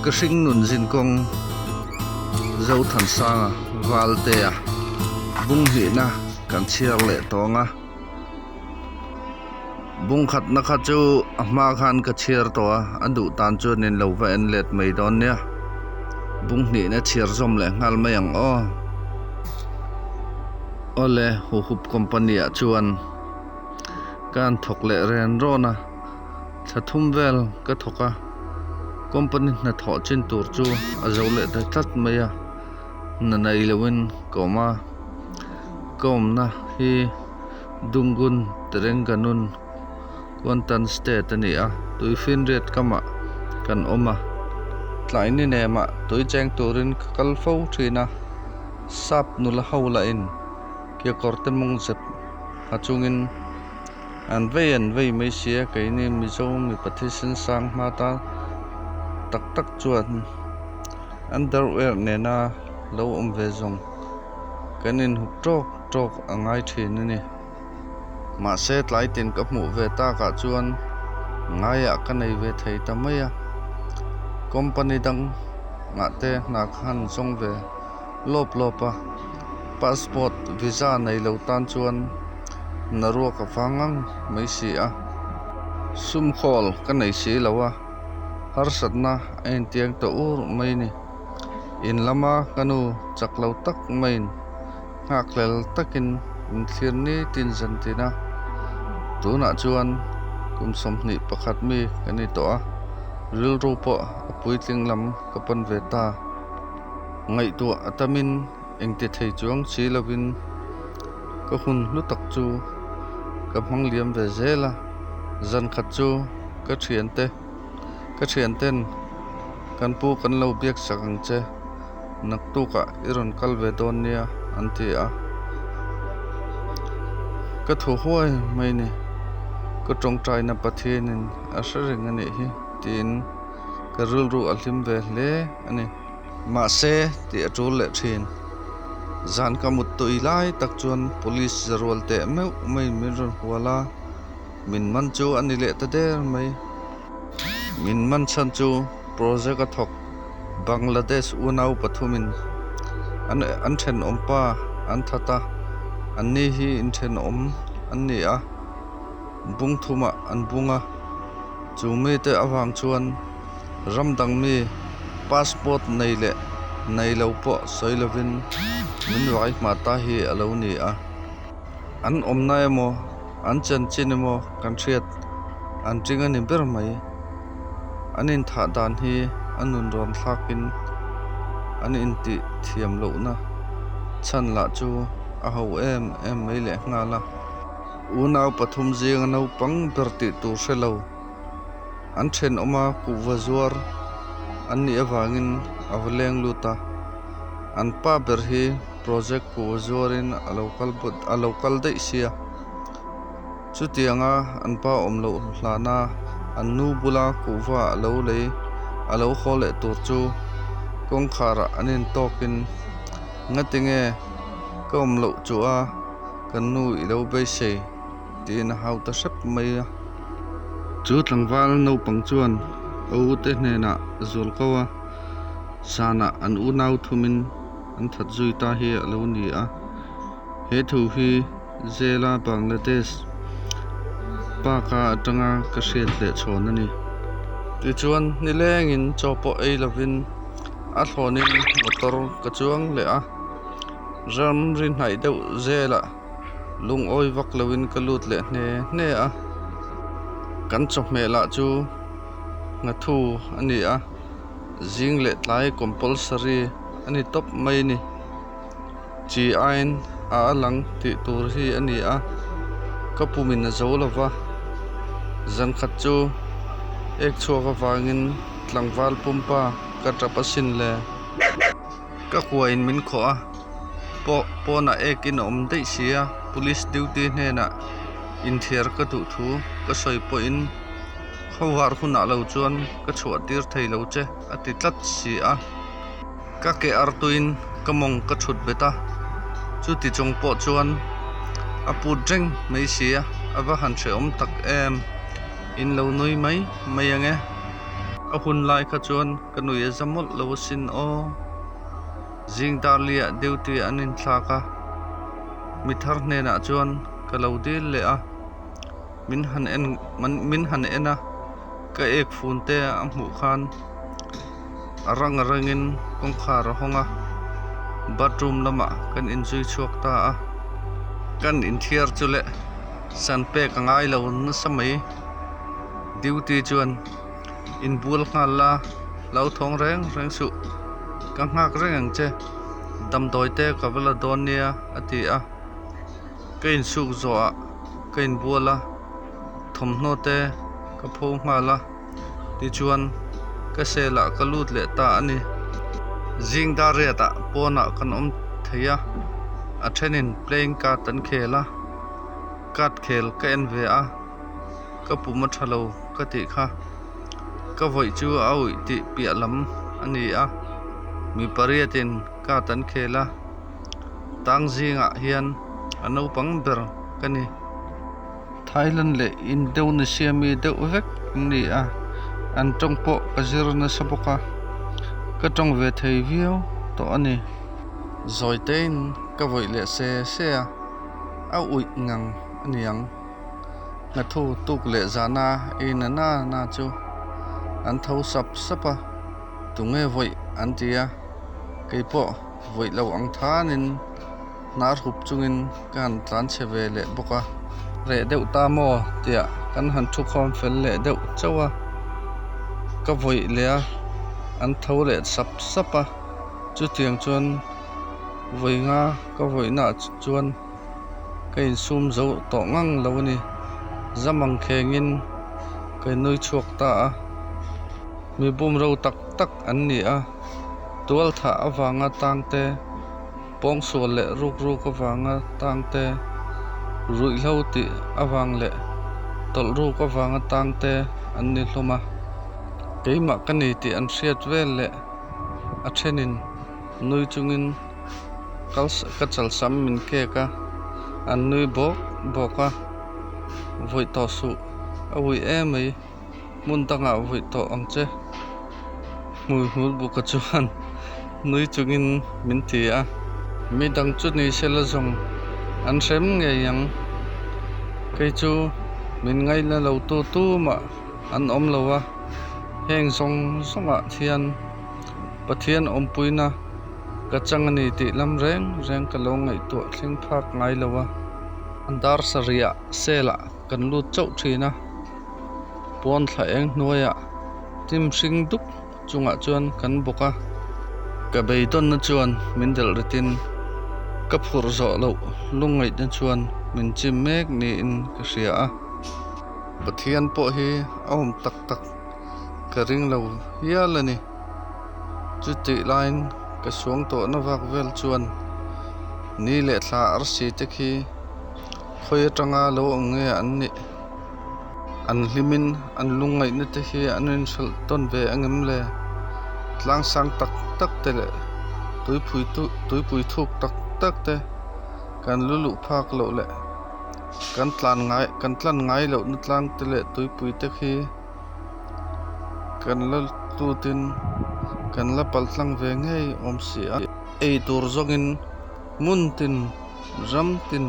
cái sinh nụn zin con dấu thần sang valte à bung hi na kan chiar le tonga bung khat na kha chu ama khan ka chiar to adu tan chu nin lo va en let mai don nia bung ni na chiar zom le ngal mayang o ole hu hup company a chuan kan thok le ren rona thathum vel ka thoka company na tho chin tur chu azo le da tat maya na nei lewin koma kom na hi dungun terenganun Kuantan state ani a tuifin ret kama kan oma tlai ni ne ma tui cheng turin kalfo thina sap nula haula in kia korte mong zep hachungin an vei mai sia kai ni mi zo mi petition sang mata tak tak chuan underwear ne na lo ve zong kanin huk tok angai thin ni ma se tlai tin ka mu ve ta ka chuan ngaya ka nei ve thei ta maya company dang nga te na khan song ve lopa passport visa nei lo tan chuan naru ka fangang mai si a sum khol ka nei si lawa har satna en tiang to ur mai ni in lama kanu chaklo tak main ngaklel takin thirni tin jantina tuna chuan kum somni pakhat mi kani to a ril rupo apuitling lam kapan veta ngai tu atamin engti thei chuang chi lovin ka hun lu tak chu ka hmang liam ve zela zan khat chu ka thian ten kan pu kan lo biak sakang che nak tu ka iron kal ve don nia anti a ka thu huai mai ni ka tong trai na pathianin asharing ani hi tin ka rul ru alim ve le ani ma se ti atul le thin zan ka mut toi lai tak chuan police zarwal te meu mai min ron huala min man chu ani le ta der mai min man chan chu project a thok Bangladesh unau pathumin an then ompa an thata anni hi in then om anni a bung thuma an bunga chumi te awang chuan ramdang mi passport nei le nei lo po soilovin min wai mata hi alo ni a an om na emo an chan chin emo kan thiat an tinga ni ber mai anin tha dan hi anun ron thlakin an in ti thiam lo na chan la chu a ho em mai le ngala unau pathum jing no pang berti tu selo an then oma ku wazuar an ni awangin awleng luta an pa ber hi project ku wazuarin a local dei sia chutianga an pa omlo hlana an nu bula ku wa lo le alo khole tur chu kong khara anin tokin ngatinge komlo chu a kan nu I lo be se tin hau ta sep mai chu tlangwal no pang chuan o te hne na zul kawa sana an unau thumin an that zui ta hi alo ni a he thu hi zela Bangladesh pa ka atanga ka hriat le chhon ani ti chuan ni lengin chopo ei lovin a thlonin motor ka chuang le a ram rin hai deuh zela lung oi vak lovin ka lut le hne a kan chop mela chu nga thu ani a jing le tlai compulsory ani top mai ni chi ain a lang ti tur hi ani a kapumin na zo lova zan khat chu ek chuaka wangin tlangwal pumpa ka trapasin le ka kuain min kho a po na ekin om dei sia police duty hne na in thiar ka du thu ka soi po in khawar khuna lo chuan ka chhuat tir thei lo che ati tlat si a ka ke artuin kamong ka thut beta chu ti chong po chuan apu dreng mai sia ava han che om tak em in lo noi mai ange a hun lai kha chuan kanui zamol lo sin o jing dar lia duty anin thlaka mi thar hne na chuan kalodil le a min han ena ka ek phun te a hmu khan arangin kongkha ra honga bathroom lama kan injui chuak ta a kan in thiar chule sanpe ka ngai lo na samai duty chuan in bul ngal la lo thong reng su ka ngak reng ang che dam doi te ka bala don nia ati a kain su zo a kain bula thom no te ka pho ngala ti chuan ka sela ka lut le ta ani jing da re ta pona kan theya a thenin playing card tan khela kat khel ka en ve a ka puma thalo ka ti kha ka voi chu au ti pia lam ani a mi pariatin ka tan khela tang jinga hian ano pang ber kani Thailand le Indonesia mi deuh vek ni a an tong po ka zirna saboka ka tong ve thei viau to ani zoitein ka voi le se a ui ngang aniang na thu tuk le zana ina na chu an thau sapa tunge voi an tia kei po voi lo ang thanin nar hup chungin kan tlan cheve le boka re deuh ta mo tia kan han thu khom fel le deuh chawa ka voi le a an thau le sapa chu tiang chuan voi nga ka voi na chuan kai sum zo to ngang lo ni zamang khengin kai noi chuak ta a mi bum ro tak an ni a tual tha awanga tangte pong sol le ruk awanga tangte rui hlo ti awang le tol ruk awanga tangte an ni hloma keima kani ti an hriat vel le a thenin nui chungin ka chal sam min ke ka an nui boka voi to su awi emai mun tanga voi to ang che mui hul bu ka chuan nui chungin min ti a mi dang chu ni sela zong an sem nge yang kai chu min ngai la lo tu ma an om lo wa heng songa thian pathian om puina ka changani ti lam reng ka lo ngai to thling phak ngai lo wa andar saria sela kan lu chau thina pon thla eng noya tim sing duk chunga chuan kan boka ka beiton na chuan min del ritin ka phur zo lo lungai na chuan min chim mek ni in ka ria a pathian po hi aum tak ka ring lo hialani chu ti line ka suang to na wak vel chuan ni le thla ar si te khi khoi atanga lo nge an ni an hlimin an lungai na te hi anin sal ton ve angem le tlang sang tak te le tui thuk tak te kan lulu phak lo le kan tlan ngai lo na tlang te le tui pui te khi kan la tu tin kan la pal tlang ve ngei om si a ei tur zongin mun tin ram tin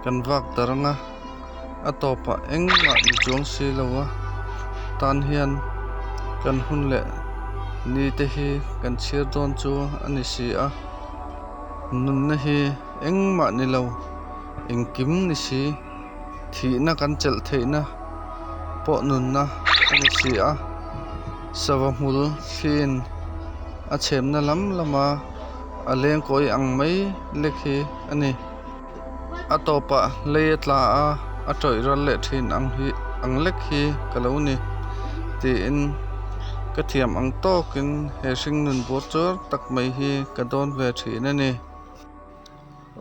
kan vak daranga atopa engma ni chuang si lowa tan hian kan hun le ni te hi kan chhir don chu ani si a nun na hi engma ni lo engkim ni si thi na kan chel theina po nun na ani si a sawamul fin a chem na lama aleng koi ang mai lekhi ani atopa leitla a atoi ral le thin ang lekhi kaloni ti in ka thiam ang tokin he sing nun bor chor tak mai hi ka don ve thin ani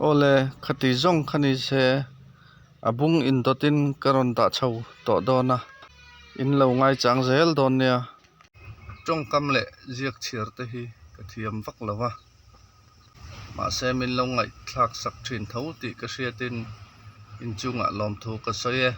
ole khati zong khani se abung in dotin karon da chau to dona in lo ngai chang zel don nia trong kam le ziak chhir te hi ka thiam vak lawa ma se min lo ngai thlak sak thin tho ti ka hriatin in chunga lom thu ka soye